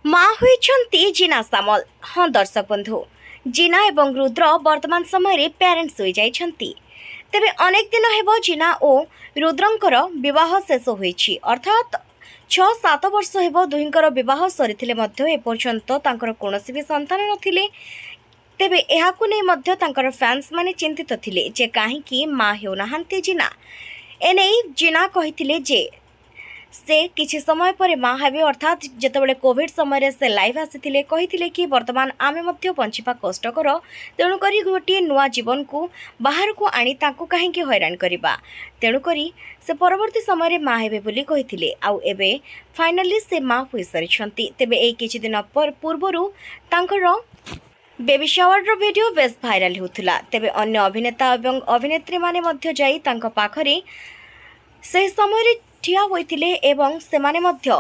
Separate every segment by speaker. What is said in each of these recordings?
Speaker 1: माँ होइछन्ति जिना सामल। हाँ दर्शक बंधु, जिना एवं रुद्र वर्तमान समय पेरेंट्स हो जाइछन्ति। तेबे अनेक दिन हेब जिना और रुद्रंकर विवाह शेष होइछि, अर्थात 6-7 वर्ष हेब दुहिंकर विवाह सरीथिले मध्य एपर्यंत तांकर कोनोसी भी संतान नथिले। तेबे एहाकु नै मध्य तांकर फैंस माने चिंतित थिले जे काहेकि माँ हेउनाहांती जिना। एनै जिना कहिथिले जे से किछि समय पर माँ हेबे, अर्थात जेतेबेले कोविड समय से लाइव आसीथिले कहिथिले कि वर्तमान आमे मध्य बंचिबा कष्टकर, तेणु करी गोटे नुआ जीवन को बाहर को आनी तांको काहेकि हैरान करिबा। तेणु करी से परवर्ती समय रे माँ हेबे बोली कहिथिले। आउ एबे फाइनली से माँ होई सारिछन्ती। तेबे एई किछि दिन पूर्वरु तांकर बेबी शावर वीडियो बेस भाइराल होउथिला। तेबे अन्य अभिनेता एवं अभिनेत्री माने मध्य जाई तांको पाखरे से समय ठिया होइथिले एवं सेमाने मध्य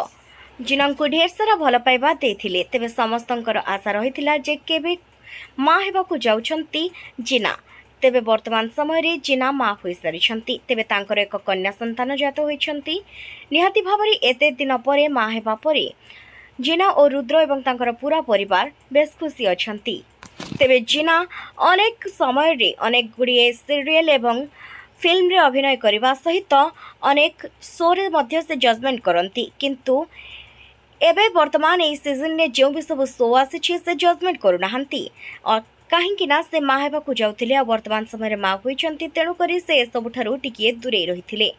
Speaker 1: जिनांकु ढेर सारा भल पाइबा देथिले। तेबे समस्तंकर आशा रहिथिला जे केबे माँ हेबाकु जाउछन्ती जिना। तेबे वर्तमान समय रे जिना माँ होई सारिछन्ती। तेबे तांकर एक कन्या संतान जात होइछन्ती। निहाती भाबरे एते दिन परे माँ हेबा परे जिना और रुद्र एवं तांकर पूरा परिवार बेस खुशी अछन्ती। तेबे जिना अनेक समय रे अनेक गुड़िए सीरियल एवं फिल्म रे अभिनय करने सहित अनेक शो रे मध्य से जजमेंट करती, किंतु एबे वर्तमान ए सीजन ने जो भी सब शो आसी से जजमेंट करूनाहांती। और कहीं से माँ हेबाकु जाउथिले आ वर्तमान समय रे माँ होइछन्ती। तेणु करी से सबुठारु टिकिए दूरे रहिथिले।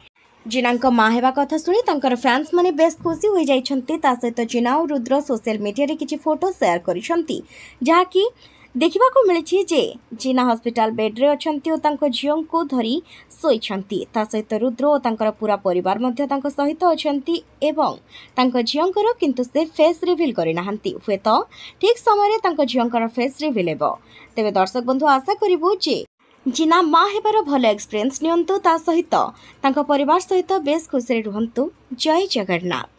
Speaker 1: जिनांक माँ हेबा कथा सुनी तांकर फैंस माने बेस खुशी होई जाइछन्ती। ता सहित जिना और रुद्र सोशल मीडिया रे किछि फोटो शेयर करिसन्ती, जहा कि देखा मिली जे जिना हॉस्पिटल बेड रे अछंती और तांको झियों को धरी सोईछंती। ता सहित रुद्र और तांकर पूरा परिवार मध्य तांको सहित अछंती एवं तांको झियोंकर किंतु से फेस रिवील करि नाहंती। हुए तो ठीक समय रे तांको झियोंकर फेस रिवील हेबो। तेबे दर्शक बंधु आशा करिवो जे जिना माँ हेबार भल एक्सपीरियंस नियंतु, ता सहित तांको परिवार सहित बेस खुशी रे रुहंतु। जय जगन्नाथ।